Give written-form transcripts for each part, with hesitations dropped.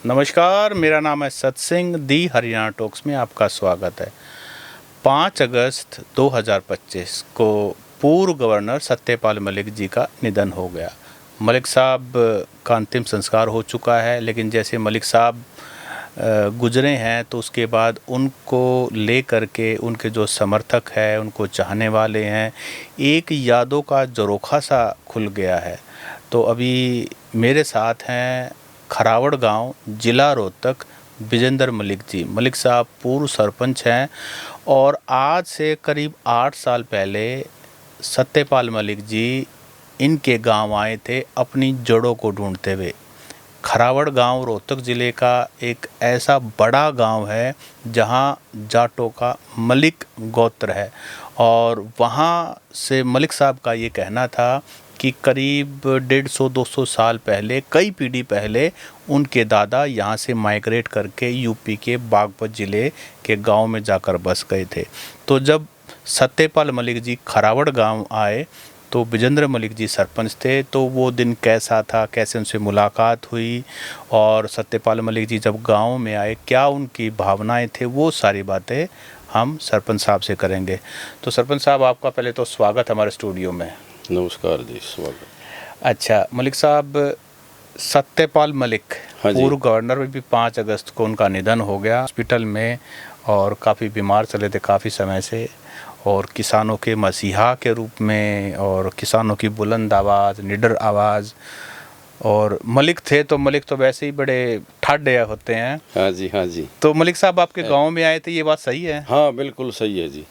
नमस्कार, मेरा नाम है सत सिंह। दी हरियाणा टॉक्स में आपका स्वागत है। 5 अगस्त 2025 को पूर्व गवर्नर सत्यपाल मलिक जी का निधन हो गया। मलिक साहब का अंतिम संस्कार हो चुका है, लेकिन जैसे मलिक साहब गुजरे हैं तो उसके बाद उनको ले करके उनके जो समर्थक हैं, उनको चाहने वाले हैं, एक यादों का झरोखा सा खुल गया है। तो अभी मेरे साथ हैं खरावड़ गांव, जिला रोहतक, विजेंद्र मलिक जी। मलिक साहब पूर्व सरपंच हैं और आज से करीब 8 साल पहले सत्यपाल मलिक जी इनके गांव आए थे अपनी जड़ों को ढूंढते हुए। खरावड़ गांव रोहतक ज़िले का एक ऐसा बड़ा गांव है जहां जाटों का मलिक गोत्र है और वहां से मलिक साहब का ये कहना था कि करीब 150-200 साल पहले, कई पीढ़ी पहले उनके दादा यहाँ से माइग्रेट करके यूपी के बागपत ज़िले के गांव में जाकर बस गए थे। तो जब सत्यपाल मलिक जी खरावड़ गांव आए तो विजेंद्र मलिक जी सरपंच थे। तो वो दिन कैसा था, कैसे उनसे मुलाकात हुई और सत्यपाल मलिक जी जब गांव में आए क्या उनकी भावनाएं थे, वो सारी बातें हम सरपंच साहब से करेंगे। तो सरपंच साहब, आपका पहले तो स्वागत हमारे स्टूडियो में। नमस्कार जी, स्वागत। अच्छा मलिक साहब, सत्यपाल मलिक पूर्व गवर्नर में भी 5 अगस्त को उनका निधन हो गया हॉस्पिटल में और काफ़ी बीमार चले थे काफ़ी समय से, और किसानों के मसीहा के रूप में और किसानों की बुलंद आवाज़, निडर आवाज़। और मलिक थे तो मलिक तो वैसे ही बड़े ठाड्डे होते हैं। हाँ जी, हाँ जी। तो मलिक साहब आपके गांव में आए थे, ये बात सही है? हाँ, बिल्कुल सही है जी।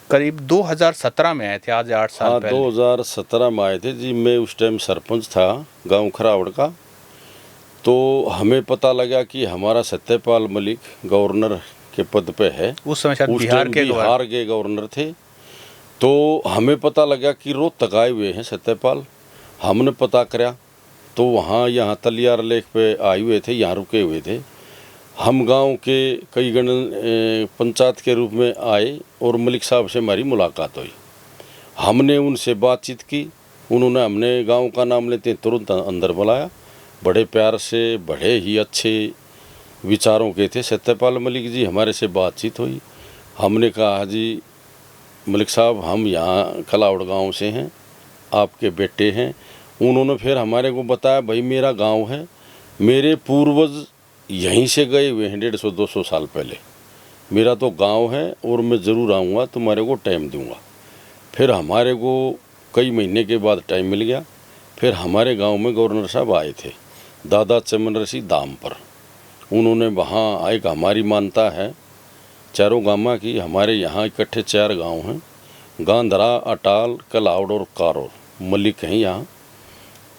करीब 2017 में आए थे, आज 8 साल हाँ, पहले। 2017 में आए थे जी। मैं उस टाइम सरपंच था गांव खरावड़ का। तो हमें पता लगा कि हमारा सत्यपाल मलिक गवर्नर के पद पे है। उस समय शायद उस बिहार टाइम के बिहार के गवर्नर थे। तो हमें पता लगा कि रोहतक आए हुए हैं सत्यपाल। हमने पता करा तो वहाँ यहाँ तलियार लेक पे आए हुए थे, यहाँ रुके हुए थे। हम गांव के कई गण पंचायत के रूप में आए और मलिक साहब से हमारी मुलाकात हुई। हमने उनसे बातचीत की, उन्होंने हमने गांव का नाम लेते तुरंत अंदर बुलाया। बड़े प्यार से, बड़े ही अच्छे विचारों के थे सत्यपाल मलिक जी। हमारे से बातचीत हुई। हमने कहा जी मलिक साहब, हम यहाँ खलावड़ गांव से हैं, आपके बेटे हैं। उन्होंने फिर हमारे को बताया, भाई मेरा गांव है, मेरे पूर्वज यहीं से गए हुए हैं 150-200 साल पहले। मेरा तो गांव है और मैं ज़रूर आऊँगा, तुम्हारे को टाइम दूंगा। फिर हमारे को कई महीने के बाद टाइम मिल गया। फिर हमारे गांव में गवर्नर साहब आए थे, दादा चमन ऋषि दाम पर। उन्होंने वहाँ एक हमारी मानता है चारों गामा की, हमारे यहाँ इकट्ठे 4 गांव हैं, गांधरा, अटाल, कलावड़ और कारोर, मलिक हैं यहाँ।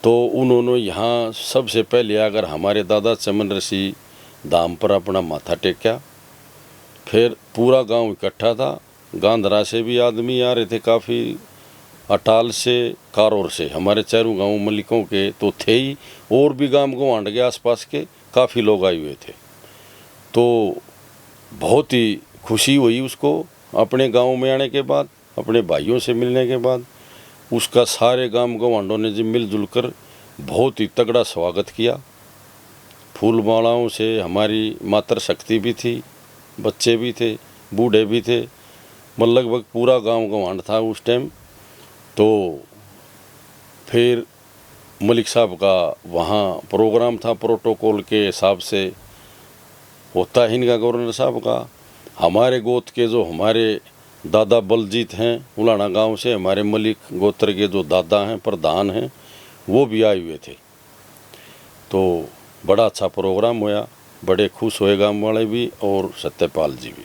तो उन्होंने यहाँ सबसे पहले अगर हमारे दादा चमन ऋषि दाम पर अपना माथा टेका। फिर पूरा गांव इकट्ठा था। गांधरा से भी आदमी आ रहे थे काफ़ी, अटाल से, कारोर से, हमारे चारों गांव मलिकों के तो थे ही, और भी गांव गंवांड के आसपास के काफ़ी लोग आए हुए थे। तो बहुत ही खुशी हुई उसको अपने गांव में आने के बाद, अपने भाइयों से मिलने के बाद। उसका सारे गांव गंवांडों ने जी मिलजुल कर बहुत ही तगड़ा स्वागत किया। फूल मालाओं से हमारी मातृशक्ति भी थी, बच्चे भी थे, बूढ़े भी थे, लगभग पूरा गांव गंवांड था उस टाइम। तो फिर मलिक साहब का वहाँ प्रोग्राम था, प्रोटोकॉल के हिसाब से होता है इनका गवर्नर साहब का। हमारे गोत्र के जो हमारे दादा बलजीत हैं उलाना गांव से, हमारे मलिक गोत्र के जो दादा हैं, प्रधान हैं, वो भी आए हुए थे। तो बड़ा अच्छा प्रोग्राम हुआ, बड़े खुश हुए गांव वाले भी और सत्यपाल जी भी।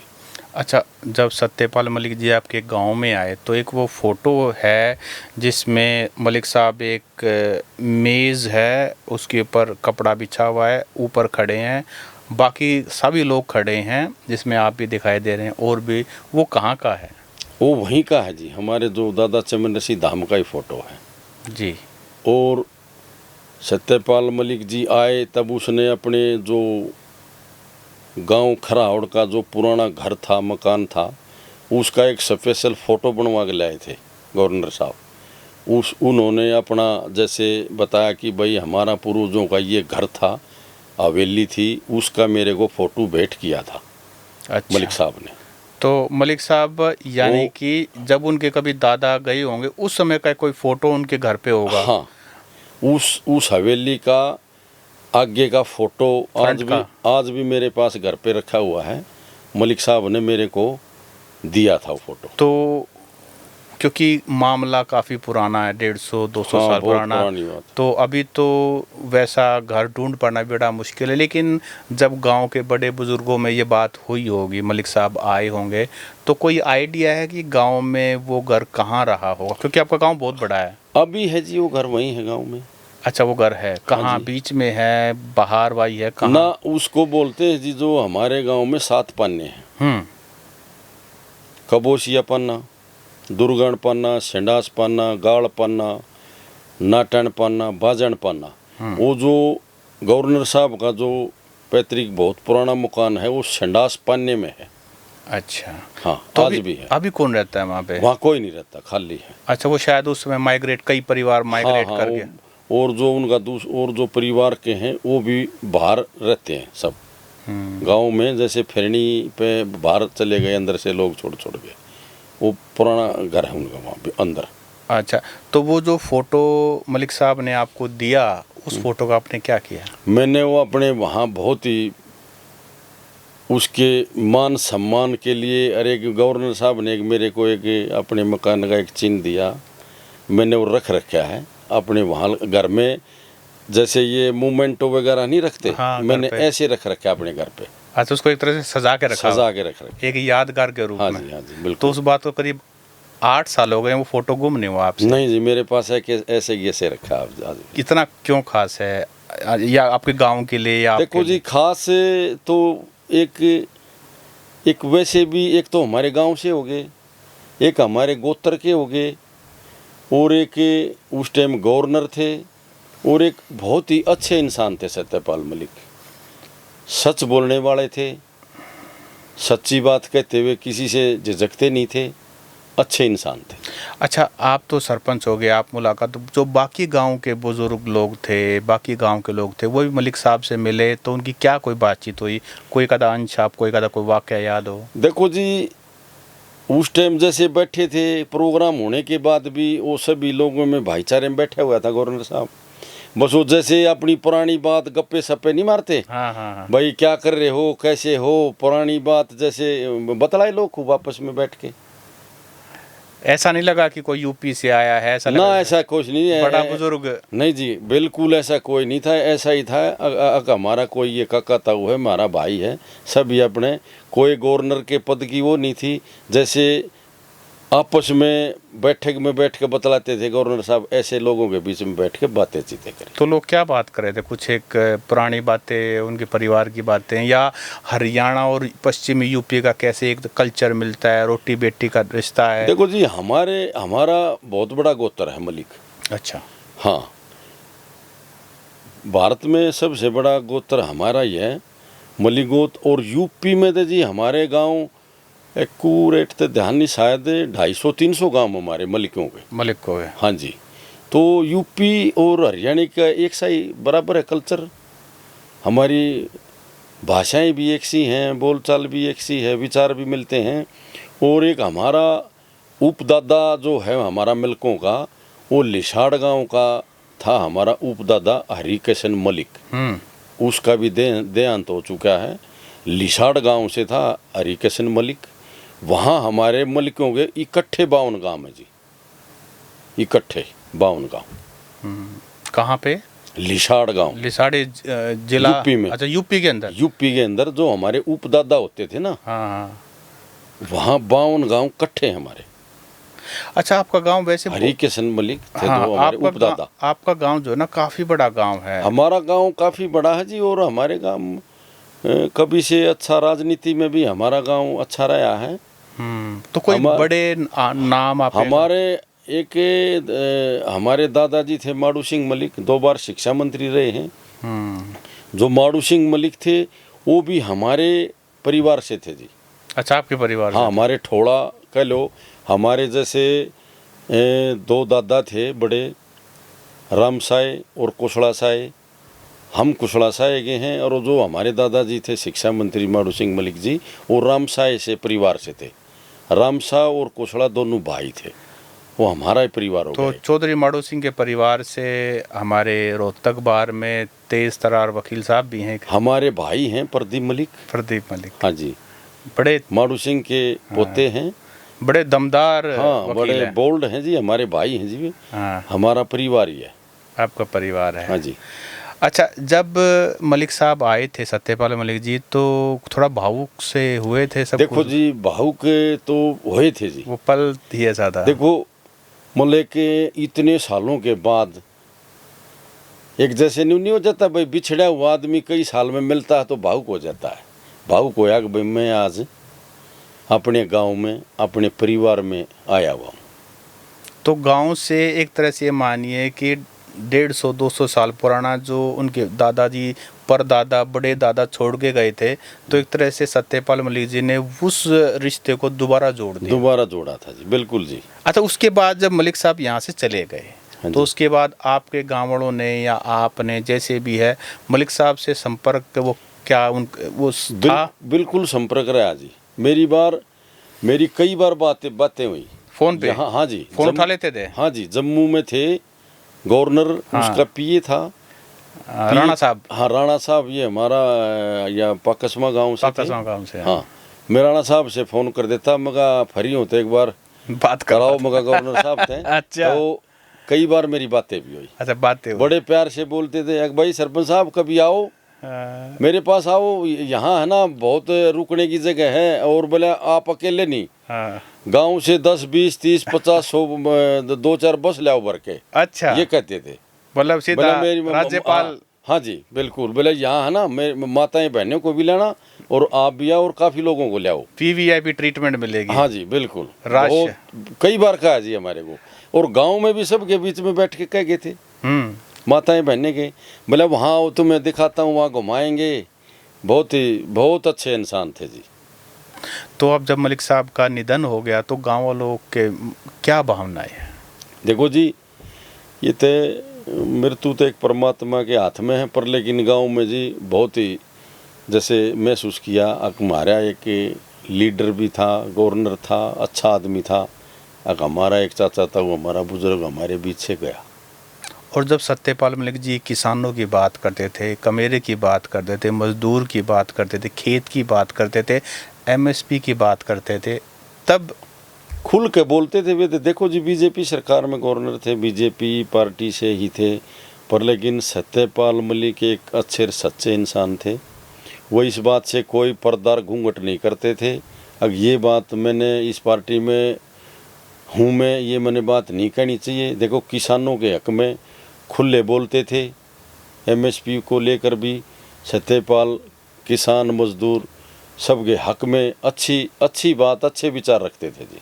अच्छा, जब सत्यपाल मलिक जी आपके गांव में आए तो एक वो फ़ोटो है जिसमें मलिक साहब, एक मेज़ है उसके ऊपर कपड़ा बिछा हुआ है, ऊपर खड़े हैं, बाकी सभी लोग खड़े हैं, जिसमें आप भी दिखाई दे रहे हैं और भी। वो कहाँ का है? वो वहीं का है जी, हमारे जो दादा चमन ऋषि धाम का ही फ़ोटो है जी। और सत्यपाल मलिक जी आए तब उसने अपने जो गांव खरावड़ का जो पुराना घर था, मकान था, उसका एक स्पेशल फ़ोटो बनवा के लाए थे गवर्नर साहब। उन्होंने अपना जैसे बताया कि भाई हमारा पूर्वजों का ये घर था, हवेली थी, उसका मेरे को फोटो भेंट किया था अच्छा। मलिक साहब ने। तो मलिक साहब यानी वो- कि जब उनके कभी दादा गए होंगे उस समय का कोई फोटो उनके घर पे होगा। हाँ, उस हवेली का आगे का फोटो फ्रंट का। आज भी मेरे पास घर पे रखा हुआ है। मलिक साहब ने मेरे को दिया था वो फोटो। तो क्योंकि मामला काफ़ी पुराना है, 150-200 हाँ, साल बहुत पुराना, पुरानी बात। तो अभी तो वैसा घर ढूंढ पाना बड़ा मुश्किल है। लेकिन जब गांव के बड़े बुजुर्गों में ये बात हुई होगी, मलिक साहब आए होंगे, तो कोई आइडिया है कि गांव में वो घर कहाँ रहा होगा? क्योंकि आपका गांव बहुत बड़ा है। अभी है जी, वो घर वहीं है गांव में। अच्छा, वो घर है कहाँ? जी। बीच में है, बाहर वाई है, ना, कहाँ? उसको बोलते हैं जी, जो हमारे गांव में 7 पन्ने हैं। कबोशिया पन्ना, दुर्गण पन्ना, सेंडास पन्ना, गाड़ पन्ना, नाटन पन्ना, बाजन पन्ना। वो जो गवर्नर साहब का जो पैतृक बहुत पुराना मकान है, वो सेंडास पन्ने में है। अच्छा। हाँ, तो आज भी है। अभी कौन रहता है वहाँ पे? वहाँ कोई नहीं रहता, खाली है। अच्छा, वो शायद उस समय माइग्रेट, कई परिवार माइग्रेट हाँ, कर गए। और जो उनका और जो परिवार के हैं वो भी बाहर रहते हैं सब। गांव में जैसे फिरनी पे बाहर चले गए, अंदर से लोग छोड़ छोड़ गए। वो पुराना घर है उनका वहाँ पे अंदर। अच्छा, तो वो जो फोटो मलिक साहब ने आपको दिया, उस फोटो का आपने क्या किया? मैंने वो अपने वहाँ बहुत ही उसके मान सम्मान के लिए, अरे गवर्नर साहब ने मेरे को एक अपने मकान का एक चिन्ह दिया, मैंने वो रख रखा है अपने वहाँ घर में। जैसे ये मोमेंटो वगैरह नहीं रखते, हाँ, घर मैंने पे। ऐसे रख रखा है अपने घर पे। अच्छा, उसको एक तरह से सजा के रखा, सजा के रख रखा। एक यादगार के रूप हाँ में। जी, हाँ जी, तो बिल्कुल। उस बात को करीब 8 साल हो गए, वो फोटो गुम नहीं हुआ आपसे? नहीं जी, मेरे पास है कि ऐसे ही ऐसे रखा है आज भी। इतना क्यों खास है, या आपके गांव के लिए, या देखो आपके जी, लिए? खास तो एक वैसे भी, एक तो हमारे गांव से हो गए, एक हमारे गोत्र के हो गए, और एक उस टाइम गवर्नर थे, और एक बहुत ही अच्छे इंसान थे सत्यपाल मलिक। सच बोलने वाले थे, सच्ची बात कहते हुए किसी से झिझकते नहीं थे, अच्छे इंसान थे। अच्छा, आप तो सरपंच हो गए, आप मुलाकात, जो बाकी गांव के बुजुर्ग लोग थे, बाकी गांव के लोग थे, वो भी मलिक साहब से मिले, तो उनकी क्या कोई बातचीत हुई? कोई कदा अंश आपको कदा कोई वाकया याद हो? देखो जी, उस टाइम जैसे बैठे थे, प्रोग्राम होने के बाद भी वो सभी लोगों में भाईचारे में बैठा हुआ था गवर्नर साहब। बस वो जैसे अपनी पुरानी बात, गप्पे सप्पे नहीं मारते, हाँ हाँ हाँ। भाई क्या कर रहे हो, कैसे हो, पुरानी बात जैसे बतलाए लोग खूब आपस में बैठ के। ऐसा नहीं लगा कि कोई यूपी से आया है? ऐसा ना, लगा ऐसा कुछ नहीं है। बड़ा बुजुर्ग? नहीं जी, बिल्कुल ऐसा कोई नहीं था। ऐसा ही था, हमारा कोई ये काका ताऊ है, हमारा भाई है, सभी अपने। कोई गवर्नर के पद की वो नहीं थी। जैसे आपस में बैठक में बैठ के बतलाते थे गवर्नर साहब, ऐसे लोगों के बीच में बैठ के बातें चीतें करें। तो लोग क्या बात कर रहे थे? कुछ एक पुरानी बातें, उनके परिवार की बातें, या हरियाणा और पश्चिमी यूपी का कैसे एक कल्चर मिलता है, रोटी बेटी का रिश्ता है? देखो जी, हमारा बहुत बड़ा गोत्र है मलिक। अच्छा। हाँ, भारत में सबसे बड़ा गोत्र हमारा ही है, मलिक गोत्र। और यूपी में तो जी हमारे गांव एक्यूरेट तो ध्यान नहीं, शायद 250-300 गांव हमारे मलिकों के। मलिक को है। हाँ जी। तो यूपी और हरियाणा का एक सा ही बराबर है कल्चर। हमारी भाषाएं भी एक सी हैं, बोलचाल भी एक सी है, विचार भी मिलते हैं। और एक हमारा उपदादा जो है हमारा मलिकों का, वो लिसाड़ गांव का था हमारा उपदादा हरिकिशन मलिक। उसका भी देहांत हो चुका है। लिसाड़ गांव से था हरिकिशन मलिक। वहाँ हमारे मलिकों के इकट्ठे 52 गांव है जी, इकट्ठे 52 गांव। कहाँ पे? लिसाड़ गांव, लिसाड़ी जिला? यूपी में। अच्छा, यूपी के अंदर? यूपी के अंदर जो हमारे उपदादा होते थे ना, हाँ हाँ। वहाँ 52 गांव इकट्ठे हमारे। अच्छा, आपका गांव वैसे हरिकिशन मलिक थे हाँ, जो हमारे उपदादा। आपका गांव जो है ना, काफी बड़ा गांव है। हमारा गांव काफी बड़ा है जी। और हमारे गांव कभी से अच्छा, राजनीति में भी हमारा गांव अच्छा रहा है। तो कोई बड़े नाम आप? हमारे हमारे दादाजी थे माड़ू सिंह मलिक, 2 बार शिक्षा मंत्री रहे हैं। जो माड़ू सिंह मलिक थे वो भी हमारे परिवार से थे जी। अच्छा, आपके परिवार से? हाँ, हमारे ठोड़ा कह लो। हमारे जैसे 2 दादा थे बड़े, राम साय और कोसड़ा साय। हम कुशला साय के हैं, और जो हमारे दादाजी थे शिक्षा मंत्री माड़ू सिंह मलिक जी, वो रामसाय से परिवार से थे। रामसा और कुशला दोनों भाई थे, वो हमारा ही परिवार हो तो गए। चौधरी माड़ू सिंह के परिवार से हमारे रोहतक बार में तेज तरार वकील साहब भी हैं, हमारे भाई हैं प्रदीप मलिक। प्रदीप मलिक। हाँ जी, बड़े माड़ू सिंह के पोते हैं। बड़े दमदार हाँ, वकील बड़े हैं। बोल्ड हैं जी, हमारे भाई हैं जी, हाँ, हमारा परिवार ही है। आपका परिवार है। हाँ जी। अच्छा, जब मलिक साहब आए थे सत्यपाल मलिक जी, तो थोड़ा भावुक से हुए थे सब देखो कुछ? जी, भावुक तो हुए थे जी। वो पल ही ऐसा था। देखो, मतलब के इतने सालों के बाद एक जैसे नहीं हो जाता भाई, बिछड़ा हुआ आदमी कई साल में मिलता है तो भावुक हो जाता है। भावुक होया कि भाई मैं आज अपने गांव में अपने परिवार में आया हुआ हूँ। तो गांव से एक तरह से ये मानिए कि 150-200 साल पुराना जो उनके दादाजी परदादा बड़े दादा छोड़ के गए थे, तो एक तरह से सत्यपाल मलिक जी ने उस रिश्ते को दोबारा जोड़ दिया। दोबारा जोड़ा था जी, बिल्कुल जी। अच्छा, उसके बाद जब मलिक साहब यहाँ से चले गए, हाँ तो जी। उसके बाद आपके गाँव वालों ने या आपने जैसे भी है मलिक साहब से संपर्क वो क्या उन वो था? बिल्कुल संपर्क रहा जी। मेरी कई बार बातें हुई फोन पे? हाँ जी, फोन उठा लेते थे? हाँ जी, जम्मू में थे गवर्नर। हाँ। उसका पीए था राणा साहब। हाँ, राणा साहब, ये हमारा या पाकसमा गांव से थे। पाकसमा गांव से। हाँ, मैं राणा साहब से फोन कर देता, मगा फ्री होते एक बार बात कराओ, मगा गवर्नर साहब थे। अच्छा। तो कई बार मेरी बातें भी हुई। अच्छा, बातें हुई। बड़े प्यार से बोलते थे, भाई सरपंच साहब कभी आओ, मेरे पास आओ, यहाँ है ना बहुत रुकने की जगह है, और बोले आप अकेले नहीं, हाँ। गांव से 10, 20, 30, 50, 100 2-4 बस लाओ भर के। अच्छा, ये कहते थे। मतलब सीधा बोले मेरी राज्यपाल। हाँ जी, बिल्कुल। बोले यहाँ है ना मेरी माताएं बहनों को भी लाना, और आप भी आओ, और काफी लोगों को लाओ, वीवीआईपी ट्रीटमेंट मिलेगी। हाँ जी, बिल्कुल। राष्ट्र। बहुत कई बार कहा जी हमारे को, और गांव में भी सबके बीच में बैठ के कह गए थे माताएं बहने के। बोले वहाँ आओ तो मैं दिखाता हूँ, वहाँ घुमाएंगे। बहुत अच्छे इंसान थे जी। तो अब जब मलिक साहब का निधन हो गया तो गांव वालों के क्या भावनाएं हैं? देखो जी, ये तो मृत्यु तो एक परमात्मा के हाथ में है, पर लेकिन गांव में जी बहुत ही जैसे महसूस किया। हमारा एक लीडर भी था, गवर्नर था, अच्छा आदमी था। हमारा एक चाचा था, वो हमारा बुजुर्ग हमारे बीच से गया। और जब सत्यपाल मलिक जी किसानों की बात करते थे, कमेरे की बात करते थे, मजदूर की बात करते थे, खेत की बात करते थे, एमएसपी की बात करते थे, तब खुल के बोलते थे वे। देखो जी, बीजेपी सरकार में गवर्नर थे, बीजेपी पार्टी से ही थे, पर लेकिन सत्यपाल मलिक एक अच्छे सच्चे इंसान थे। वो इस बात से कोई पर्दा घूंघट नहीं करते थे। अब ये बात मैंने इस पार्टी में हूँ मैं, ये मैंने बात नहीं कहनी चाहिए। देखो, किसानों के हक में खुले बोलते थे। एमएसपी को लेकर भी सत्यपाल किसान मजदूर सबके हक में अच्छी बात, अच्छे विचार रखते थे जी।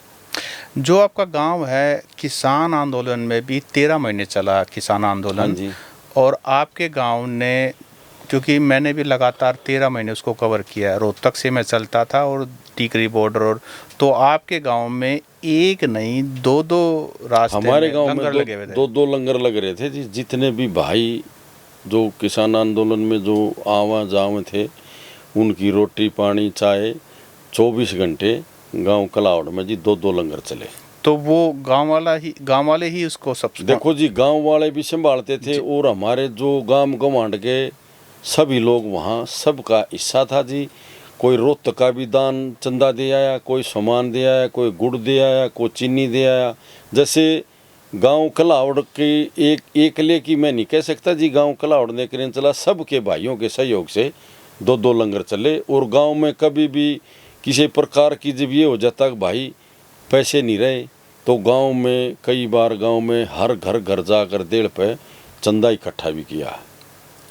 जो आपका गांव है, किसान आंदोलन में भी 13 महीने चला किसान आंदोलन। हाँ जी। और आपके गांव ने, क्योंकि मैंने भी लगातार 13 महीने उसको कवर किया, रोहतक से मैं चलता था और टीकरी बॉर्डर, और तो आपके गांव में एक नहीं 2-2 रास्ते हमारे गांव में लंगर लगे हुए थे। 2 लंगर लग रहे थे जी। जितने भी भाई जो किसान आंदोलन में जो आवा जाव थे, उनकी रोटी पानी चाय 24 घंटे गांव कलावड़ में जी 2 लंगर चले। तो वो गांव वाले ही उसको सब देखो जी, गांव वाले भी संभालते थे, और हमारे जो गांव गंवांड के सभी लोग वहाँ सबका हिस्सा था जी। कोई रोहतक का भी दान चंदा दे आया, कोई सामान दे आया, कोई गुड़ दे आया, कोई चीनी दे आया। जैसे गांव कलावड़ के एकले की मैं नहीं कह सकता जी, गांव कलावड़ ने करें चला, सबके भाइयों के सहयोग से 2 लंगर चले। और गांव में कभी भी किसी प्रकार की जब ये हो जाता कि भाई पैसे नहीं रहे, तो गांव में कई बार गांव में हर घर जाकर 1.5 पे चंदा इकट्ठा भी किया,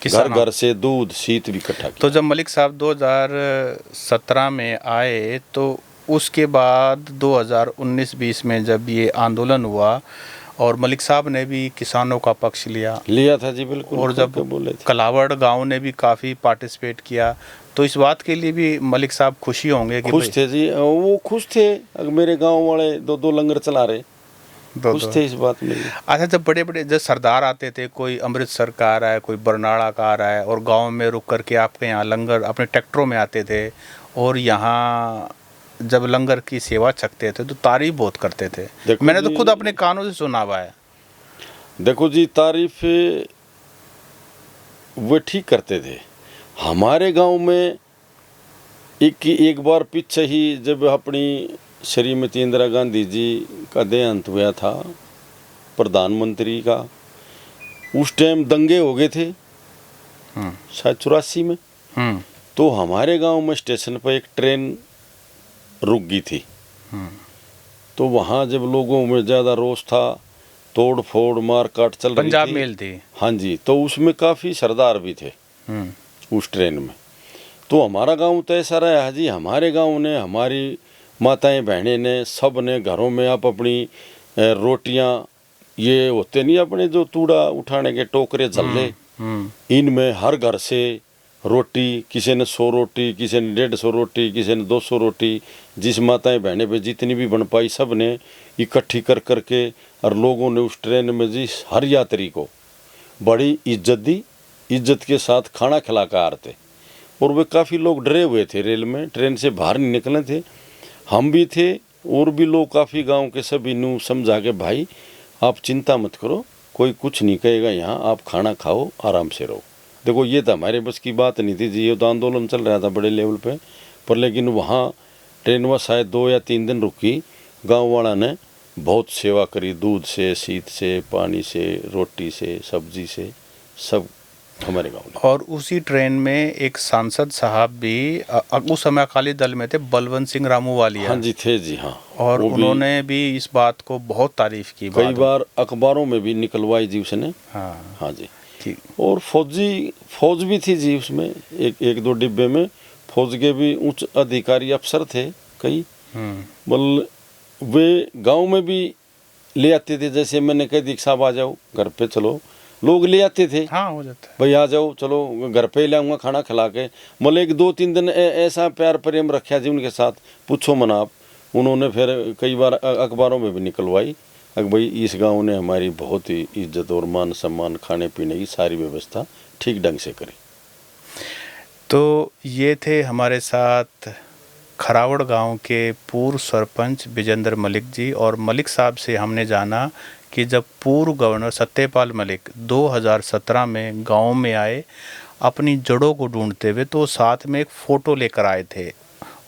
घर से दूध शीत भी इकट्ठा किया। तो जब मलिक साहब 2017 में आए, तो उसके बाद 2019-20 में जब ये आंदोलन हुआ, और मलिक साहब ने भी किसानों का पक्ष लिया था जी, बिल्कुल। और जब कलावड़ गांव ने भी काफ़ी पार्टिसिपेट किया, तो इस बात के लिए भी मलिक साहब खुशी होंगे कि खुश थे जी। वो खुश थे, मेरे गांव वाले 2 लंगर चला रहे। दो खुश थे इस बात में। अच्छा, जब बड़े बड़े जब सरदार आते थे, कोई अमृतसर का आ रहा है, कोई बरनाला का आ रहा है, और गांव में रुक करके आपके यहाँ लंगर अपने ट्रैक्टरों में आते थे, और यहाँ जब लंगर की सेवा छकते थे तो तारीफ बहुत करते थे। मैंने तो खुद अपने कानों से सुना हुआ है। देखो जी, तारीफ वे ठीक करते थे। हमारे गांव में एक बार पीछे ही जब अपनी श्रीमती इंदिरा गांधी जी का देहांत हुआ था, प्रधानमंत्री का, उस टाइम दंगे हो गए थे शायद 84 में। तो हमारे गांव में स्टेशन पर एक ट्रेन रुक गई थी। तो वहाँ जब लोगों में ज़्यादा रोष था, तोड़ फोड़ मार काट चल रही थी। पंजाब मेल थी। हाँ जी, तो उसमें काफ़ी सरदार भी थे उस ट्रेन में। तो हमारा गांव तो ऐसा रहा है जी, हमारे गांव ने, हमारी माताएं बहनें ने, सब ने घरों में आप अपनी रोटियां, ये होते नहीं अपने जो तूड़ा उठाने के टोकरे झल्ले, इनमें हर घर से रोटी, किसी ने 100 रोटी, किसी ने 150 रोटी, किसी ने 200 रोटी, जिस माताएं बहनें पे जितनी भी बन पाई सब ने इकट्ठी कर करके, और लोगों ने उस ट्रेन में जी हर यात्री को बड़ी इज्जत दी, इज्जत के साथ खाना खिला कर आ रहे थे। और वे काफ़ी लोग डरे हुए थे, रेल में ट्रेन से बाहर नहीं निकले थे, हम भी थे, और भी लोग काफ़ी गांव के सभी नू समझा के, भाई आप चिंता मत करो, कोई कुछ नहीं कहेगा, यहाँ आप खाना खाओ, आराम से रहो। देखो ये तो हमारे बस की बात नहीं थी जी, ये तो आंदोलन चल रहा था बड़े लेवल पे, पर लेकिन वहाँ ट्रेन में शायद 2 या 3 दिन रुकी, गांव वाला ने बहुत सेवा करी, दूध से, शीत से, पानी से, रोटी से, सब्जी से, सब हमारे गांव में। और उसी ट्रेन में एक सांसद साहब भी उस समय अकाली दल में थे, बलवंत सिंह रामूवालिया। हाँ जी, थे जी, हाँ। और उन्होंने भी इस बात को बहुत तारीफ की, कई बार अखबारों में भी निकलवाई जी उसने। हाँ हाँ जी, ठीक। और फौज भी थी जी उसमें, एक 2 डिब्बे में फौज के भी उच्च अधिकारी अफसर थे कई। मतलब वे गांव में भी ले आते थे, जैसे मैंने कह दी साहब आ जाओ घर पे, चलो लोग ले आते थे। हाँ, हो जाता है भाई आ जाओ, चलो घर पे लाऊंगा खाना खिला के। मतलब 1-2-3 दिन ऐसा प्यार प्रेम रखा जी उनके साथ, पूछो मना आप। उन्होंने फिर कई बार अखबारों में भी निकलवाई कि भाई इस गांव ने हमारी बहुत ही इज्जत और मान सम्मान, खाने पीने की सारी व्यवस्था ठीक ढंग से करी। तो ये थे हमारे साथ खरावड़ गांव के पूर्व सरपंच विजेंद्र मलिक जी। और मलिक साहब से हमने जाना कि जब पूर्व गवर्नर सत्यपाल मलिक 2017 में गांव में आए अपनी जड़ों को ढूंढते हुए, तो साथ में एक फ़ोटो लेकर आए थे।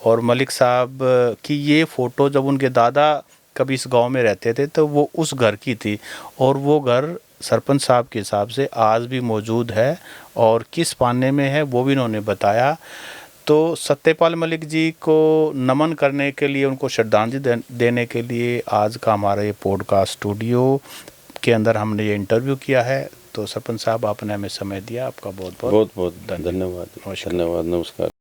और मलिक साहब की ये फ़ोटो, जब उनके दादा कभी इस गांव में रहते थे तो वो उस घर की थी, और वो घर सरपंच साहब के हिसाब से आज भी मौजूद है, और किस पाने में है वो भी इन्होंने बताया। तो सत्यपाल मलिक जी को नमन करने के लिए, उनको श्रद्धांजलि देने के लिए आज का हमारा ये पॉडकास्ट स्टूडियो के अंदर हमने ये इंटरव्यू किया है। तो सरपंच साहब, आपने हमें समय दिया, आपका बहुत बहुत धन्यवाद। नमस्कार।